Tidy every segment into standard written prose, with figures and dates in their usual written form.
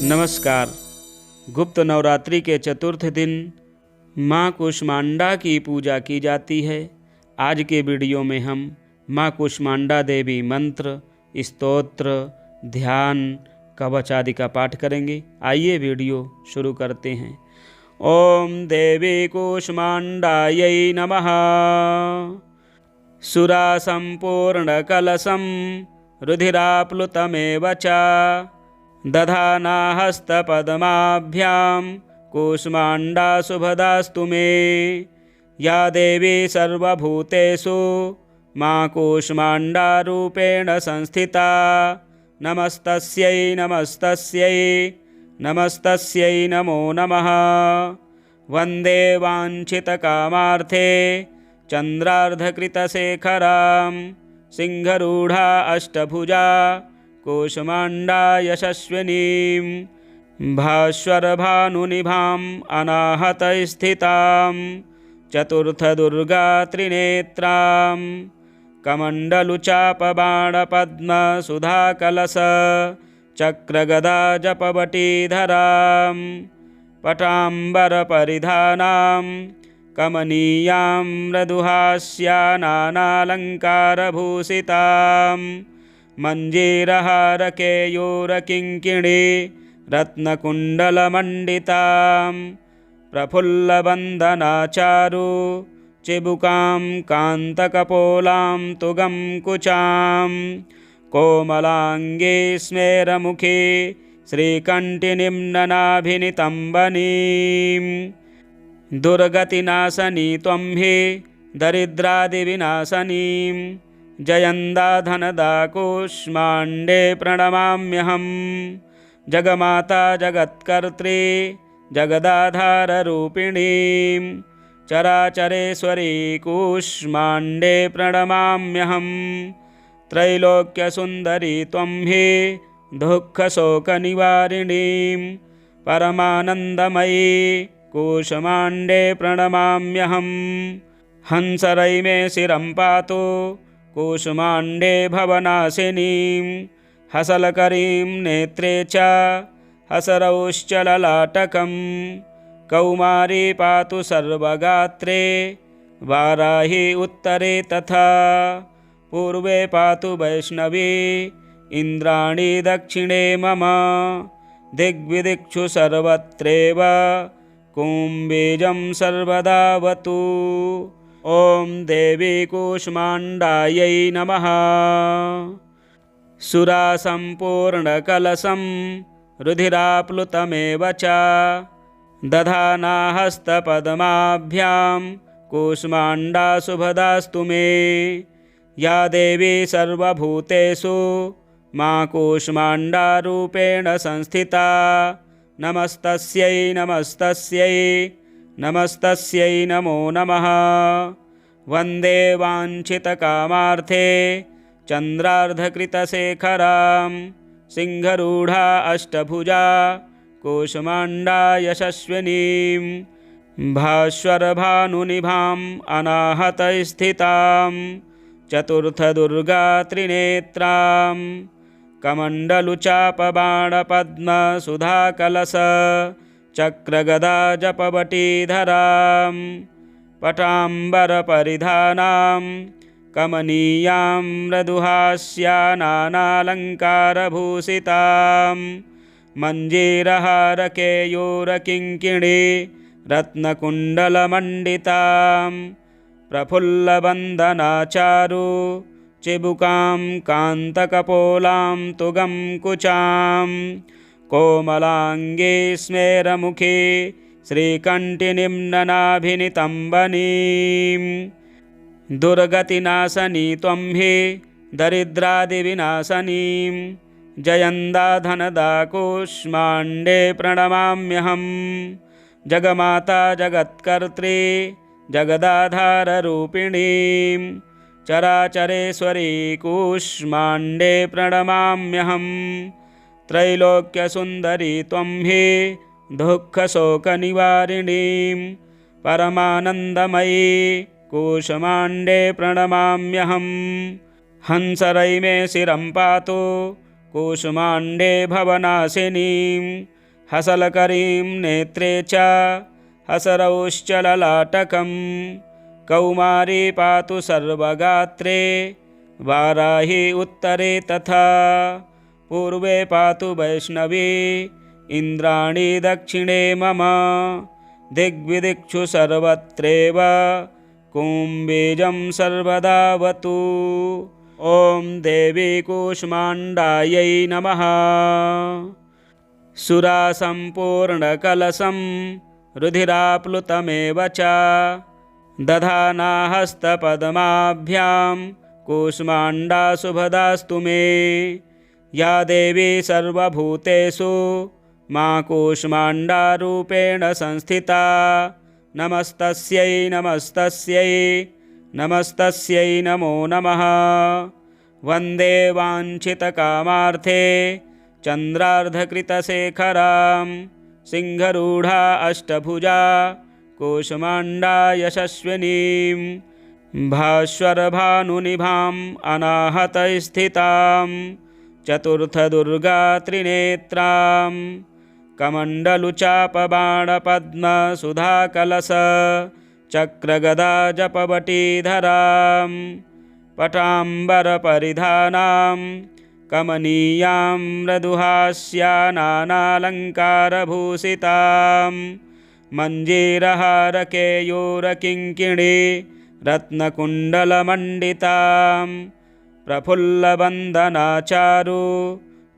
नमस्कार। गुप्त नवरात्रि के चतुर्थ दिन माँ कुष्मांडा की पूजा की जाती है। आज के वीडियो में हम माँ कुष्मांडा देवी मंत्र, स्तोत्र, ध्यान, कवच आदि का पाठ करेंगे। आइए वीडियो शुरू करते हैं। ओम देवी कुष्मांडायै नमः। सुरा संपूर्ण कलशं रुधिराप्लुतमेव च दधाना हस्तपद्माभ्यां कुष्मांडा शुभदास्तु मे। या देवी सर्वभूतेषु माँ कुष्मांडा रूपेण संस्थिता। नमस्तस्यै नमस्तस्यै नमस्तस्यै नमो नमः। वन्दे वाञ्छितकामार्थे चन्द्रार्धकृतशेखरां सिंहरूढा अष्टभुजा कुष्मांडा यशस्विनीं। भास्वरभानुनिभाम् अनाहतस्थितां चतुर्थदुर्गा त्रिनेत्रां। कमण्डलुचापबाणपद्मसुधाकलश चक्रगदा जपवटीधरां। पटाम्बरपरिधानां कमनीयां मृदुहास्यानालङ्कारभूषितां। मञ्जीरहारकेयूरकिङ्किणी रत्नकुण्डलमण्डितां। प्रफुल्लवन्दनाचारु चिबुकां कान्तकपोलां तुगं कुचां। कोमलाङ्गे स्मेरमुखे श्रीकण्ठिनीं ननाभिनितम्बनीं। दुर्गतिनाशनी त्वं हि दरिद्रादिविनाशनीं। जयन्दा धनदा कुष्माण्डे प्रणमाम्यहम्। जगमाता जगत्कर्त्री जगदाधाररूपिणीं। चराचरेश्वरी कुष्माण्डे प्रणमाम्यहम्। त्रैलोक्यसुन्दरी त्वं हि दुःखशोकनिवारिणीं। परमानन्दमयी कुष्माण्डे प्रणमाम्यहम्। हंसरै मे शिरं पातु कुष्माण्डे भवनाशिनीं। हसलकरीं नेत्रे च हसरौश्च ललाटकं। कौमारी पातु सर्वगात्रे वाराही उत्तरे तथा। पूर्वे पातु वैष्णवी इन्द्राणी दक्षिणे मम। दिग्विदिक्षु सर्वत्रैव कुम्भीजं सर्वदावतु। ओम देवी कुष्मांडायै नमः। सुरा संपूर्णकलशं रुधिराप्लुतमेव च दधाना हस्तपद्माभ्यां कुष्मांडा शुभदास्तु मे। या देवी सर्वभूतेषु माँ कुष्मांडा रूपेण संस्थिता। नमस्तस्यै नमस्तस्यै नमस्तस्यै नमो नमः। वन्दे वाञ्छितकामार्थे चन्द्रार्धकृतशेखरां सिंहरूढा अष्टभुजा कुष्मांडा यशस्विनीं। भास्वरभानुनिभाम् अनाहतस्थितां चतुर्थदुर्गा त्रिनेत्रां। कमण्डलुचापबाणपद्मसुधाकलश चक्रगदा जपवटीधरां। पटाम्बरपरिधानां कमनीयां मृदुहास्यानालङ्कारभूषितां। मञ्जीरहारकेयूरकिङ्किणी रत्नकुण्डलमण्डितां। प्रफुल्लवन्दनाचारु चिबुकां कान्तकपोलां तुगं कुचां। कोमलाङ्गे स्मेरमुखे श्रीकण्ठिनीं ननाभिनितम्बनीं। दुर्गतिनाशनी त्वं हि दरिद्रादिविनाशनीं। जयन्दा धनदा कुष्माण्डे प्रणमाम्यहम्। जगमाता जगत्कर्त्री जगदाधाररूपिणीं। चराचरेश्वरी कुष्माण्डे प्रणमाम्यहम्। त्रैलोक्यसुन्दरी त्वं हि दुःखशोकनिवारिणीं। परमानन्दमयी कुष्माण्डे प्रणमाम्यहम्। हंसरै मे शिरं पातु कूष्माण्डे भवनाशिनीं हसलकरीं नेत्रे च हसरौश्चललाटकं कौमारी पातु सर्वगात्रे वाराही उत्तरे तथा पूर्वे पातु वैष्णवी इन्द्राणी दक्षिणे मम दिग्विदिक्षु सर्वत्रैव कुम्बीजं सर्वदावतु। ॐ देवी कूष्माण्डायै नमः। सुरासम्पूर्णकलशं रुधिराप्लुतमेव च दधाना हस्तपद्माभ्यां कूष्माण्डा शुभदास्तु मे। या देवी सर्वभूतेषु मा कूष्माण्डारूपेण संस्थिता नमस्तस्यै नमस्तस्यै नमस्तस्यै नमो नमः। वन्दे वाञ्छितकामार्थे चन्द्रार्धकृतशेखरां सिंहरूढा अष्टभुजा कूष्माण्डा यशस्विनीं भास्वरभानुनिभाम् अनाहतस्थितां चतुर्थदुर्गा त्रिनेत्रां कमण्डलुचापबाणपद्मसुधाकलश चक्रगदा जपवटीधरां पटाम्बरपरिधानां कमनीयां मृदुहास्यानानालङ्कारभूषितां मञ्जीरहारकेयूरकिङ्किणी रत्नकुण्डलमण्डितां प्रफुल्लवन्दनाचारु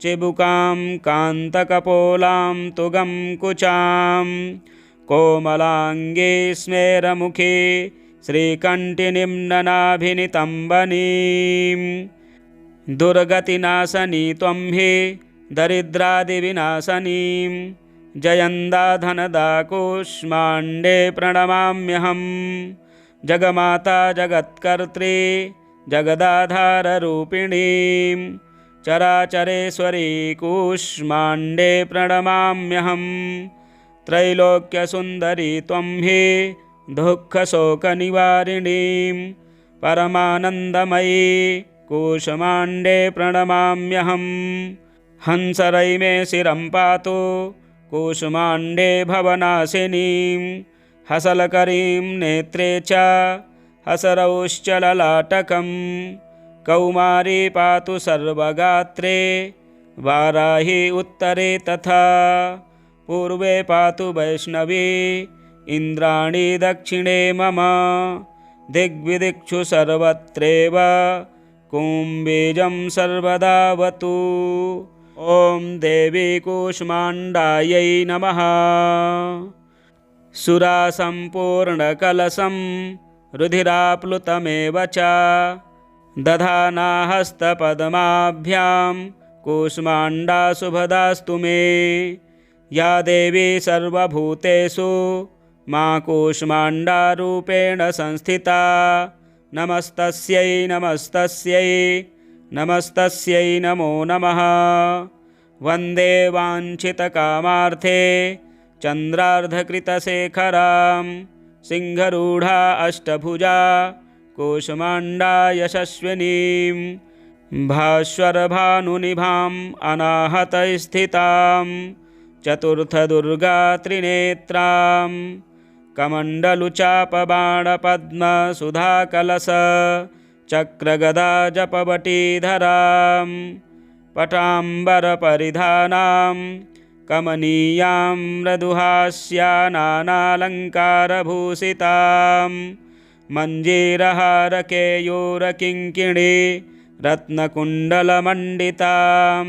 चिबुकां कान्तकपोलां तुगं कुचां कोमलाङ्गे स्मेरमुखे श्रीकण्ठिनीं ननाभिनितम्बनीं दुर्गतिनाशनी त्वं हि दरिद्रादिविनाशनीं जयन्दा धनदा कूष्माण्डे प्रणमाम्यहं। जगमाता जगत्कर्त्री जगदाधाररूपिणीं चराचरेश्वरी कूष्माण्डे प्रणमाम्यहं। त्रैलोक्यसुन्दरी त्वं हि दुःखशोकनिवारिणीं परमानन्दमयी कूष्माण्डे प्रणमाम्यहं। हंसरै मे शिरं पातु कूष्माण्डे भवनाशिनीं हसलकरीं नेत्रे च हसरौश्चललाटकं कौमारी पातु सर्वगात्रे वाराही उत्तरे तथा पूर्वे पातु वैष्णवी इन्द्राणी दक्षिणे मम दिग्विदिक्षु सर्वत्रैव कुम्बीजं सर्वदावतु। ॐ देवी कूष्माण्डायै नमः। सुरासम्पूर्णकलशं रुधिराप्लुतमेव च दधाना हस्तपद्माभ्यां कूष्माण्डा शुभदास्तु मे। या देवी सर्वभूतेषु मा कूष्माण्डारूपेण संस्थिता नमस्तस्यै नमस्तस्यै नमस्तस्यै नमो नमः। वन्दे वाञ्छितकामार्थे चन्द्रार्धकृतशेखरां सिंहरूढा अष्टभुजा कूष्माण्डा यशस्विनीं भास्वरभानुनिभाम् अनाहतस्थितां चतुर्थदुर्गा त्रिनेत्रां कमण्डलुचापबाणपद्मसुधाकलश चक्रगदा जपवटीधरां पटाम्बरपरिधानां कमनीयां मृदुहास्यानानालङ्कारभूषितां मञ्जीरहारकेयूरकिङ्किणी रत्नकुण्डलमण्डितां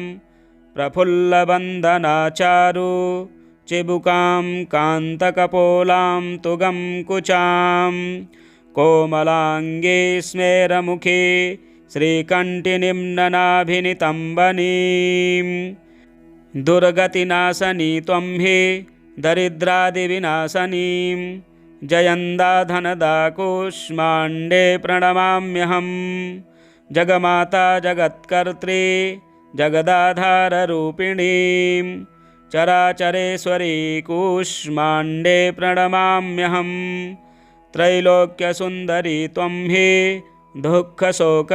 प्रफुल्लवन्दनाचारु चिबुकां कान्तकपोलां तुगं कुचां कोमलाङ्गे स्मेरमुखे श्रीकण्ठिनीं ननाभिनितम्बनीं दुर्गतिनाशनी त्वं हि दरिद्रादिविनाशनीं जयन्दा धनदा कूष्माण्डे प्रणमाम्यहं। जगमाता जगत्कर्त्री जगदाधाररूपिणीं चराचरेश्वरी कूष्माण्डे प्रणमाम्यहं। त्रैलोक्यसुन्दरी त्वं हि दुःखशोकनिवारिणीं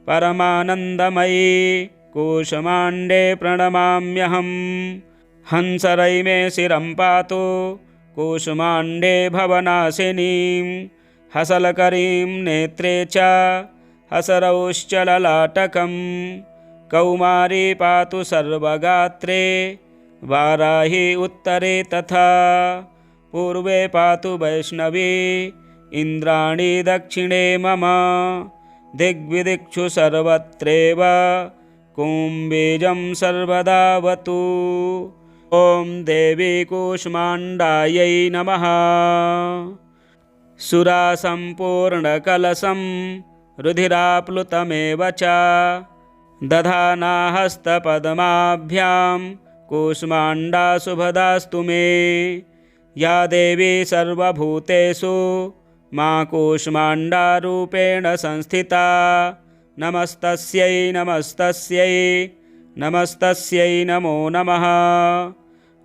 परमानन्दमयी कूष्माण्डे प्रणमाम्यहं। हंसरै मे शिरं पातु कूष्माण्डे भवनाशिनीं। हसलकरीं नेत्रे च हसरौश्च ललाटकं। कौमारी पातु सर्वगात्रे वाराही उत्तरे तथा। पूर्वे पातु वैष्णवी इन्द्राणी दक्षिणे मम। दिग्विदिक्षु सर्वत्रैव कुम्बीजं सर्वदावतु। ॐ देवी कूष्माण्डायै नमः। सुरासम्पूर्णकलशं रुधिराप्लुतमेव च दधाना हस्तपद्माभ्यां कूष्माण्डा शुभदास्तु मे। या देवी सर्वभूतेषु मा कूष्माण्डारूपेण संस्थिता। नमस्तस्यै नमस्तस्यै नमस्तस्यै नमो नमः।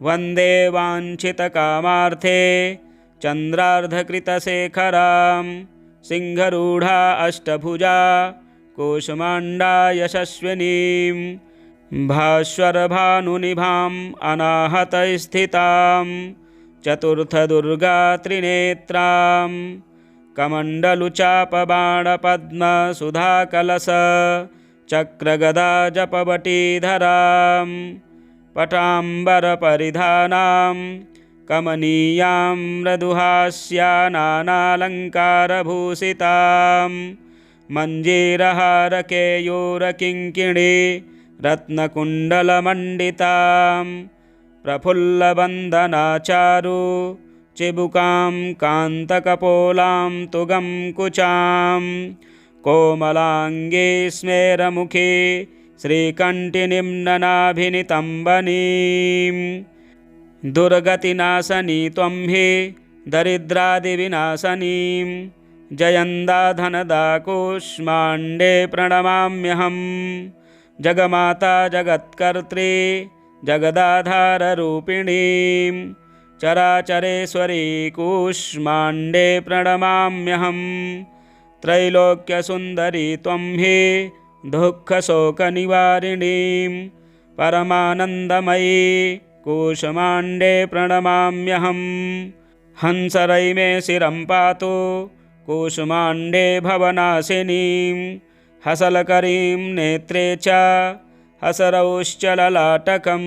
वन्दे वाञ्छितकामार्थे चन्द्रार्धकृतशेखरां। सिंहरूढा अष्टभुजा कूष्माण्डा यशस्विनीं। भास्वरभानुनिभाम् अनाहतस्थितां चतुर्थदुर्गा त्रिनेत्रां। कमण्डलुचापबाणपद्मसुधाकलश चक्रगदा जपवटीधरां। पटाम्बरपरिधानां कमनीयां मृदुहास्यानालङ्कारभूषितां। मञ्जीरहारकेयूरकिङ्किणी रत्नकुण्डलमण्डितां। प्रफुल्लवन्दनाचारु चिबुकां कान्तकपोलां तुगं कुचां। कोमलाङ्गे स्मेरमुखे श्रीकण्ठिनिम्ननाभिनितम्बनीं। दुर्गतिनाशनी त्वं हि दरिद्रादिविनाशनीं। जयन्दा धनदा कूष्माण्डे प्रणमाम्यहं। जगमाता जगत्कर्त्री जगदाधाररूपिणीं। चराचरेश्वरी कूष्माण्डे प्रणमाम्यहं। त्रैलोक्यसुन्दरी त्वं हि दुःखशोकनिवारिणीं। परमानन्दमयी कूष्माण्डे प्रणमाम्यहं। हंसरै मे शिरं पातु कूष्माण्डे भवनाशिनीं। हसलकरीं नेत्रे च हसरौश्च ललाटकं।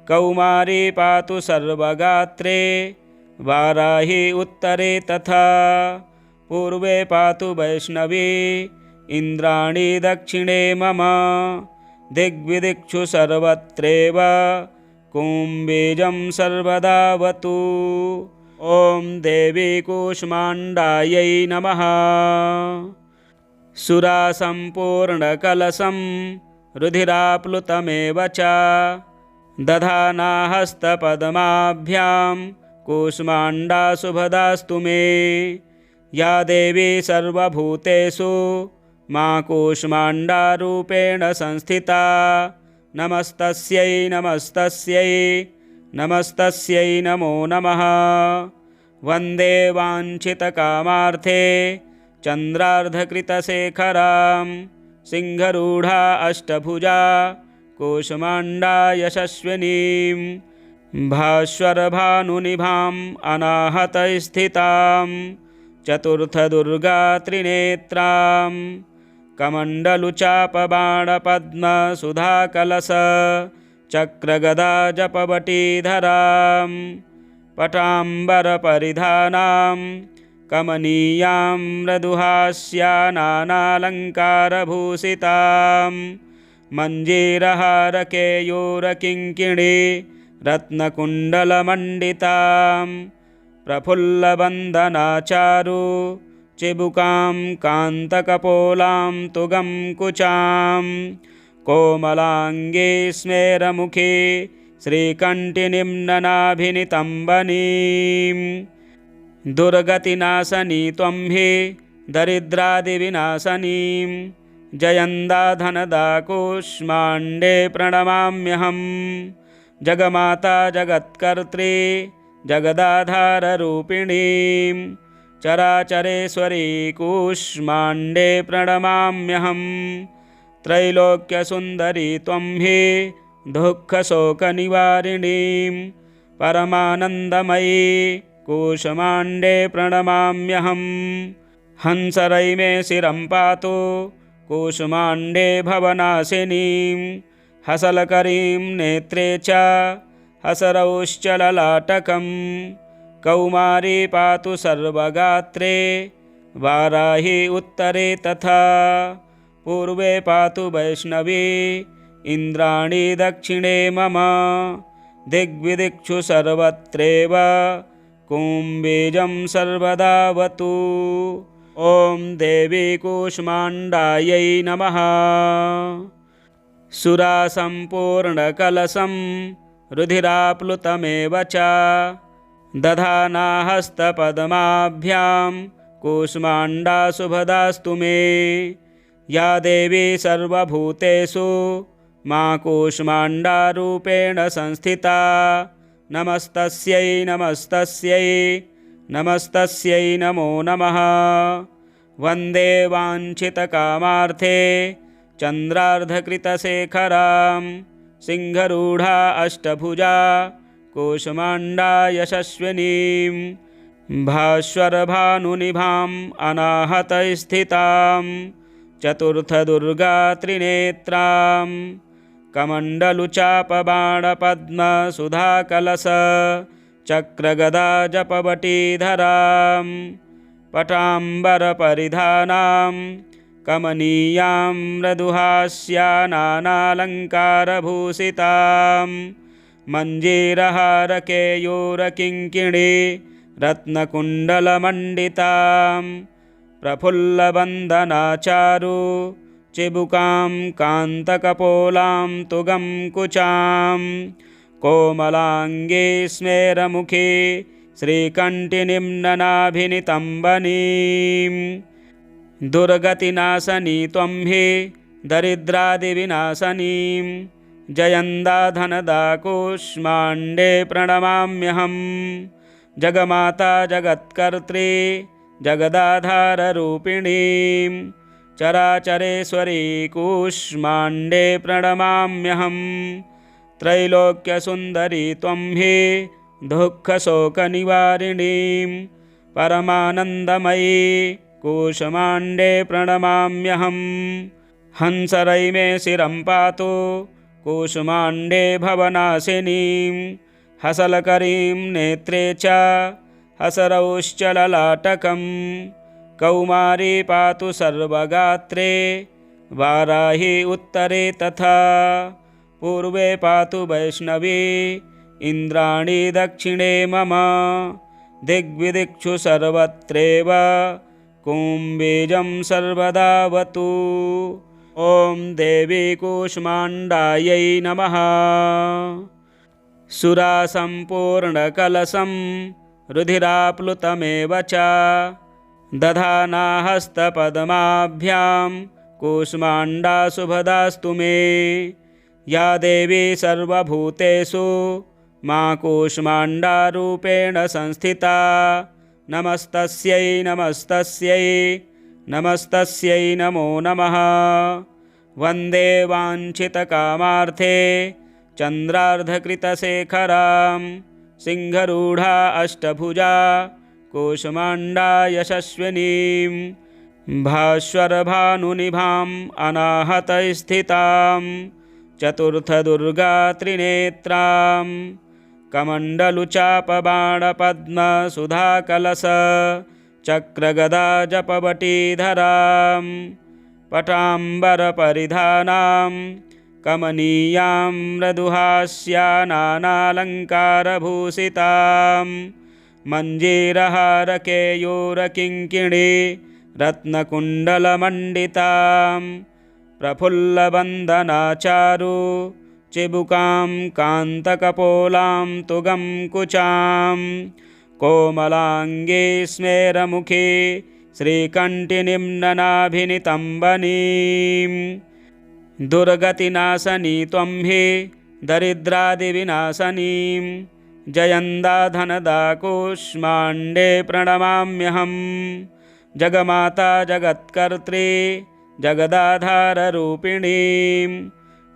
कौमारी पातु सर्वगात्रे वाराही उत्तरे तथा। पूर्वे पातु वैष्णवी इन्द्राणी दक्षिणे मम। दिग्विदिक्षु सर्वत्रैव कुम्बीजं सर्वदावतु। ॐ देवी कूष्माण्डायै नमः। सुरासम्पूर्णकलशं रुधिराप्लुतमेव च दधाना हस्तपद्माभ्यां कूष्माण्डा शुभदास्तु मे। या देवी सर्वभूतेषु मा कूष्माण्डारूपेण संस्थिता। नमस्तस्यै नमस्तस्यै नमस्तस्यै नमो नमः। वन्दे वाञ्छितकामार्थे चन्द्रार्धकृतशेखरां। सिंहरूढा अष्टभुजा कूष्माण्डा यशस्विनीं। भास्वरभानुनिभाम् अनाहतस्थितां चतुर्थदुर्गा त्रिनेत्रां। कमण्डलुचापबाणपद्मसुधाकलश चक्रगदा जपवटीधरां। पटाम्बरपरिधानां कमनीयां मृदुहास्यानालङ्कारभूषितां। मञ्जीरहारकेयूरकिङ्किणी रत्नकुण्डलमण्डितां। प्रफुल्लवन्दनाचारु चिबुकां कान्तकपोलां तुगं कुचां। कोमलाङ्गे स्मेरमुखे श्रीकण्ठिनिम्ननाभिनितम्बनीं। दुर्गतिनाशनी त्वं हि दरिद्रादिविनाशनीं। जयन्दा धनदा कूष्माण्डे प्रणमाम्यहं। जगमाता जगत्कर्त्री जगदाधाररूपिणीं। चराचरेश्वरी कूष्माण्डे प्रणमाम्यहम् त्रैलोक्यसुन्दरी त्वं हि दुःखशोकनिवारिणीं परमानन्दमयी कूष्माण्डे प्रणमाम्यहम् हंसरै मे शिरं पातु कूष्माण्डे भवनाशिनीं हसलकरीं नेत्रे च हसरौश्चललाटकं कौमारी पातु सर्वगात्रे वाराही उत्तरे तथा पूर्वे पातु वैष्णवी इन्द्राणी दक्षिणे मम दिग्विदिक्षु सर्वत्रैव कुम्बीजं सर्वदावतु। ॐ देवी कूष्माण्डायै नमः। सुरासम्पूर्णकलशं रुधिराप्लुतमेव च दधाना हस्तपद्माभ्यां कूष्माण्डा शुभदास्तु मे। या देवी सर्वभूतेषु मा कूष्माण्डारूपेण संस्थिता नमस्तस्यै नमस्तस्यै नमस्तस्यै नमो नमः। वन्दे वाञ्छितकामार्थे चन्द्रार्धकृतशेखरां सिंहरूढा अष्टभुजा कूष्माण्डा यशस्विनीं भास्वरभानुनिभाम् अनाहतस्थितां चतुर्थदुर्गा त्रिनेत्रां कमण्डलुचापबाणपद्मसुधाकलश चक्रगदा जपवटीधरां पटाम्बरपरिधानां कमनीयां मृदुहास्यानानालङ्कारभूषितां मञ्जीरहारकेयूरकिङ्किणी रत्नकुण्डलमण्डितां प्रफुल्लबन्धनाचारु चिबुकां कान्तकपोलां तुगं कुचां कोमलाङ्गे स्मेरमुखे श्रीकण्ठिनिम्ननाभिनितम्बनीं दुर्गतिनाशनी त्वं हि दरिद्रादिविनाशनीं जयन्दा धनदा कूष्माण्डे प्रणमाम्यहम् जगमाता जगत्कर्त्री जगदाधाररूपिणीं चराचरेश्वरी कूष्माण्डे प्रणमाम्यहम् त्रैलोक्यसुन्दरी त्वं हि दुःखशोकनिवारिणीं परमानन्दमयी कूष्माण्डे प्रणमाम्यहम् हंसरै मे शिरं पातु कूष्माण्डे भवनाशिनीं हसलकरीं नेत्रे च हसरौश्चललाटकं कौमारी पातु सर्वगात्रे वाराही उत्तरे तथा पूर्वे पातु वैष्णवी इन्द्राणी दक्षिणे मम दिग्विदिक्षु सर्वत्रैव कुम्बीजं सर्वदावतु। ॐ देवी कूष्माण्डायै नमः। सुरासम्पूर्णकलशं रुधिराप्लुतमेव च दधाना हस्तपद्माभ्यां कूष्माण्डा शुभदास्तु मे। या देवी सर्वभूतेषु मा कूष्माण्डारूपेण संस्थिता नमस्तस्यै नमस्तस्यै नमस्तस्यै नमो नमः। वन्दे वाञ्छितकामार्थे चन्द्रार्धकृतशेखरां सिंहरूढा अष्टभुजा कूष्माण्डा यशस्विनीं भास्वरभानुनिभाम् अनाहतस्थितां चतुर्थदुर्गा त्रिनेत्रां कमण्डलुचापबाणपद्मसुधाकलश चक्रगदा जपवटीधरां पटाम्बरपरिधानां कमनीयां मृदुहास्यानानालङ्कारभूषितां मञ्जीरहारकेयूरकिङ्किणी रत्नकुण्डलमण्डितां प्रफुल्लबन्धनाचारु चिबुकां कान्तकपोलां तुगं कुचां कोमलाङ्गे स्मेरमुखे श्रीकण्ठिनिम्ननाभिनितम्बनीं दुर्गतिनाशनी त्वं हि दरिद्रादिविनाशनीं जयन्दा धनदा कूष्माण्डे प्रणमाम्यहम् जगमाता जगत्कर्त्री जगदाधाररूपिणीं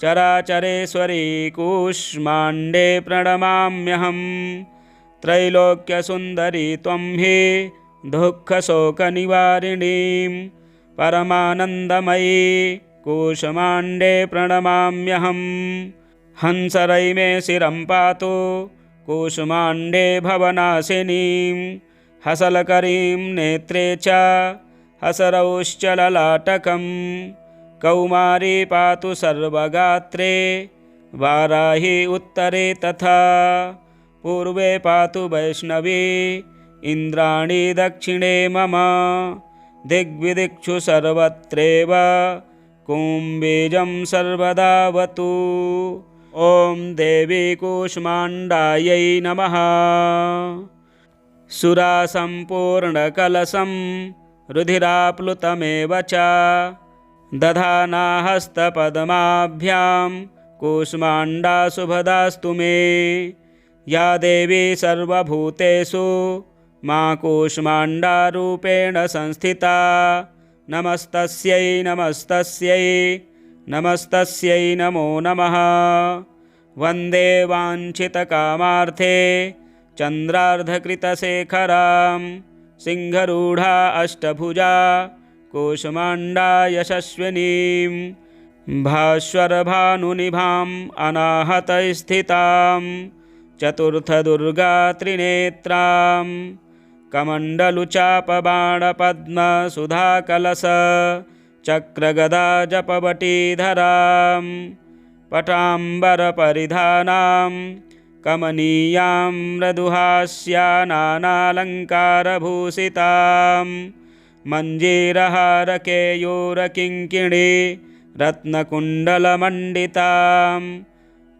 चराचरेश्वरी कूष्माण्डे प्रणमाम्यहम् त्रैलोक्यसुन्दरी त्वं हि दुःखशोकनिवारिणीं परमानन्दमयी कूष्माण्डे प्रणमाम्यहम् हंसरै मे शिरं पातु कूष्माण्डे भवनाशिनीं हसलकरीं नेत्रे च हसरौश्चललाटकं कौमारी पातु सर्वगात्रे वाराही उत्तरे तथा पूर्वे पातु वैष्णवी इन्द्राणी दक्षिणे मम दिग्विदिक्षु सर्वत्रैव कुम्बीजं सर्वदावतु। ॐ देवी कूष्माण्डायै नमः। सुरासम्पूर्णकलशं रुधिराप्लुतमेव च दधाना हस्तपद्माभ्यां कूष्माण्डा शुभदास्तु मे। या देवी सर्वभूतेषु मा कूष्माण्डारूपेण संस्थिता नमस्तस्यै नमस्तस्यै नमस्तस्यै नमो नमः। वन्दे वाञ्छितकामार्थे चन्द्रार्धकृतशेखरां सिंहरूढा अष्टभुजा कूष्माण्डा यशस्विनीं भास्वरभानुनिभाम् अनाहतस्थितां चतुर्थदुर्गा त्रिनेत्रां कमण्डलुचापबाणपद्मसुधाकलश चक्रगदा जपवटीधरां पटाम्बरपरिधानां कमनीयां मृदुहास्यानानालङ्कारभूषितां मञ्जीरहारकेयूरकिङ्किणी रत्नकुण्डलमण्डितां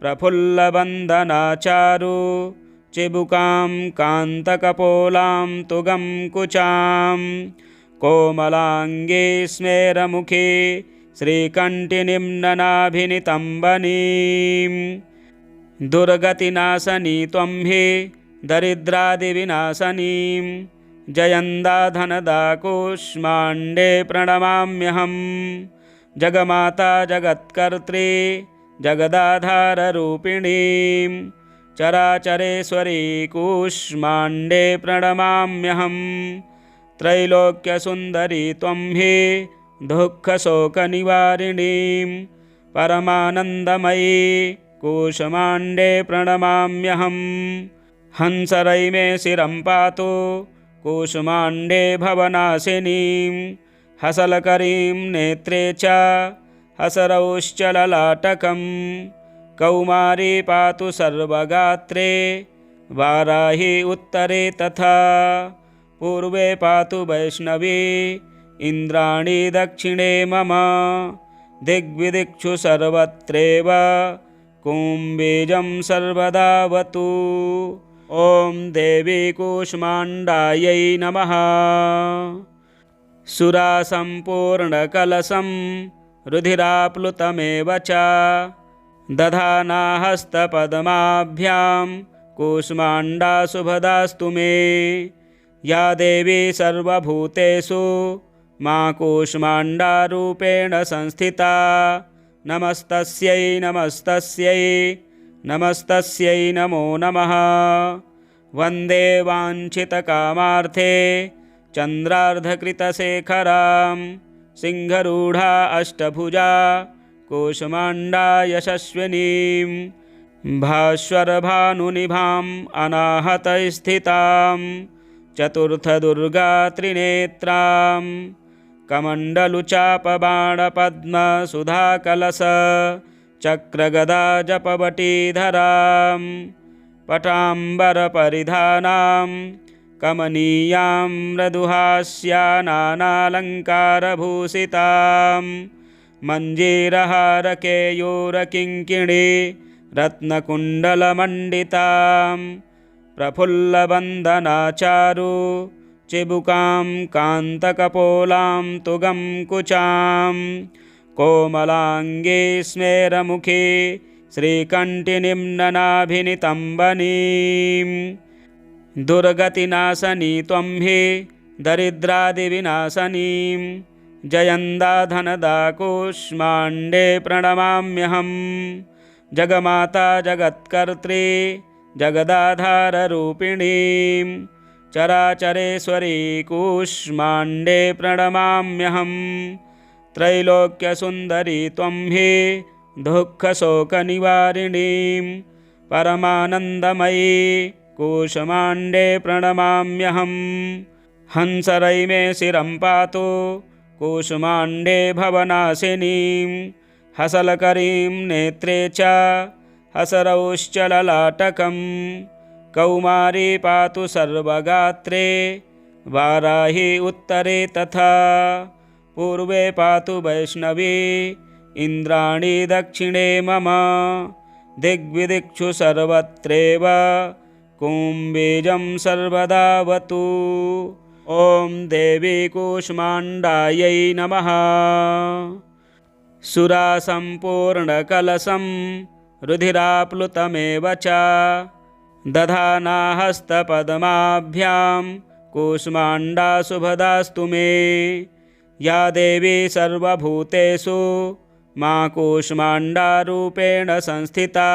प्रफुल्लवन्दनाचारु चिबुकां कान्तकपोलां तुगं कुचां कोमलाङ्गे स्मेरमुखे श्रीकण्ठिनिम्ननाभिनितम्बनीं दुर्गतिनाशनी त्वं हि दरिद्रादिविनाशनीं जयन्दा धनदा कूष्माण्डे प्रणमाम्यहम् जगमाता जगत्कर्त्री जगदाधाररूपिणीं चराचरेश्वरी कूष्माण्डे प्रणमाम्यहम् त्रैलोक्यसुन्दरी त्वं हि दुःखशोकनिवारिणीं परमानन्दमयी कूष्माण्डे प्रणमाम्यहम् हंसरै मे शिरं पातु कूष्माण्डे भवनाशिनीं हसलकरीं नेत्रे च हसरौश्चललाटकं कौमारी पातु सर्वगात्रे वाराही उत्तरे तथा पूर्वे पातु वैष्णवी इन्द्राणी दक्षिणे मम दिग्विदिक्षु सर्वत्रैव कुम्बीजं सर्वदावतु। ॐ देवी कूष्माण्डायै नमः। सुरासम्पूर्णकलशं रुधिराप्लुतमेव च दधाना हस्तपद्माभ्यां कूष्माण्डा शुभदास्तु मे। या देवी सर्वभूतेषु मा कूष्माण्डारूपेण संस्थिता नमस्तस्यै नमस्तस्यै नमस्तस्यै नमो नमः। वन्दे वाञ्छितकामार्थे चन्द्रार्धकृतशेखरां सिंहरूढा अष्टभुजा कूष्माण्डा यशस्विनीं भास्वरभानुनिभाम् अनाहतस्थितां चतुर्थदुर्गा त्रिनेत्रां कमण्डलुचापबाणपद्मसुधाकलश चक्रगदा जपवटीधरां पटाम्बरपरिधानां कमनीयां मृदुहास्यानानालङ्कारभूषितां मञ्जीरहारकेयूरकिङ्किणी रत्नकुण्डलमण्डितां प्रफुल्लवन्दनाचारु चिबुकां कान्तकपोलां तुगं कुचां कोमलाङ्गे स्मेरमुखे श्रीकण्ठिनीं ननाभिनितम्बनीं दुर्गतिनाशनी त्वं हि दरिद्रादिविनाशनीं जयन्दा धनदा कूष्माण्डे प्रणमाम्यहं जगमाता जगत्कर्त्री जगदाधाररूपिणीं चराचरेश्वरी कूष्माण्डे प्रणमाम्यहं त्रैलोक्यसुन्दरी त्वं हि दुःखशोकनिवारिणीं परमानन्दमयी कूष्माण्डे प्रणमाम्यहं हंसरै मे शिरं पातु कूष्माण्डे भवनाशिनीं हसलकरीं नेत्रे च हसरौश्च ललाटकं कौमारी पातु सर्वगात्रे वाराही उत्तरे तथा पूर्वे पातु वैष्णवी इन्द्राणी दक्षिणे मम दिग्विदिक्षु सर्वत्रैव कुम्बीजं सर्वदावतु। ॐ देवी कूष्माण्डायै नमः। सुरासम्पूर्णकलशं रुधिराप्लुतमेव च दधाना हस्तपद्माभ्यां कूष्माण्डा शुभदास्तु मे। या देवी सर्वभूतेषु मा कूष्माण्डारूपेण संस्थिता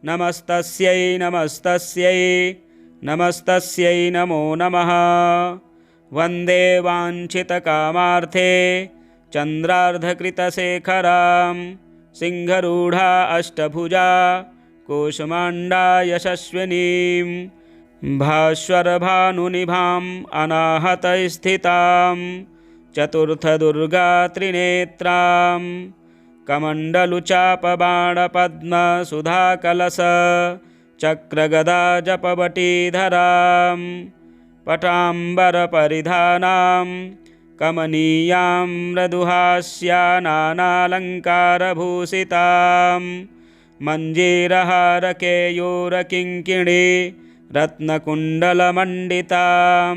नमस्तस्यै नमस्तस्यै नमस्तस्यै नमो नमः। वन्दे वाञ्छितकामार्थे चन्द्रार्धकृतशेखरां सिंहरूढा अष्टभुजा कूष्माण्डा यशस्विनीं भास्वरभानुनिभाम् अनाहतस्थितां चतुर्थदुर्गा त्रिनेत्रां कमण्डलुचापबाणपद्मसुधाकलश चक्रगदा जपवटीधरां पटाम्बरपरिधानां कमनीयां मृदुहास्यानानालङ्कारभूषितां मञ्जीरहारकेयूरकिङ्किणी रत्नकुण्डलमण्डितां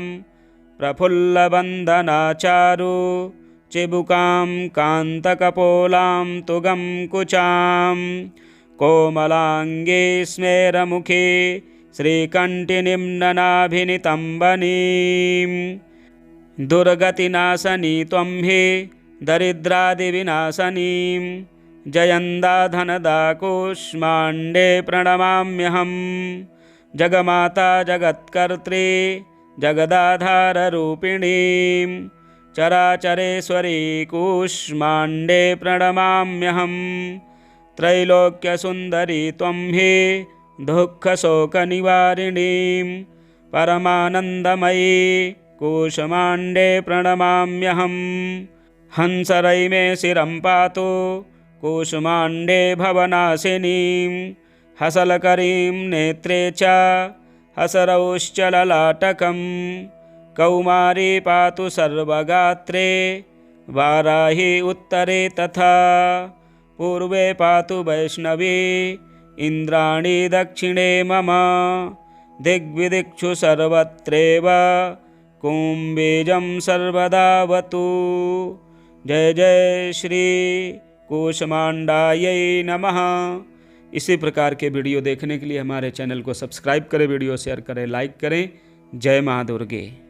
प्रफुल्लवन्दनाचारु चिबुकां कान्तकपोलां तुगं कुचां कोमलाङ्गे स्मेरमुखे श्रीकण्ठिनीं ननाभिनितम्बनीं दुर्गतिनाशनी त्वं हि दरिद्रादिविनाशनीं जयन्दा धनदा कूष्माण्डे प्रणमाम्यहं जगमाता जगत्कर्त्री जगदाधाररूपिणीं चराचरेश्वरी कूष्माण्डे प्रणमाम्यहं त्रैलोक्यसुन्दरी त्वं हि दुःखशोकनिवारिणीं परमानन्दमयी कूष्माण्डे प्रणमाम्यहं हंसरै मे शिरं पातु कूष्माण्डे भवनाशिनीं हसलकरीं नेत्रे च हसरौश्च ललाटकं कौमारी पातु सर्वगात्रे वाराही उत्तरे तथा पूर्वे पातु वैष्णवी इन्द्राणी दक्षिणे मम दिग्विदिक्षु सर्वत्रैव कुम्बीजं सर्वदावतु। जय जय श्री कूष्माण्डायै नमः। इसी प्रकार के वीडियो देखने के लिए हमारे चैनल को सब्सक्राइब करें, वीडियो शेयर करें, लाइक करें। जय माँ दुर्गे।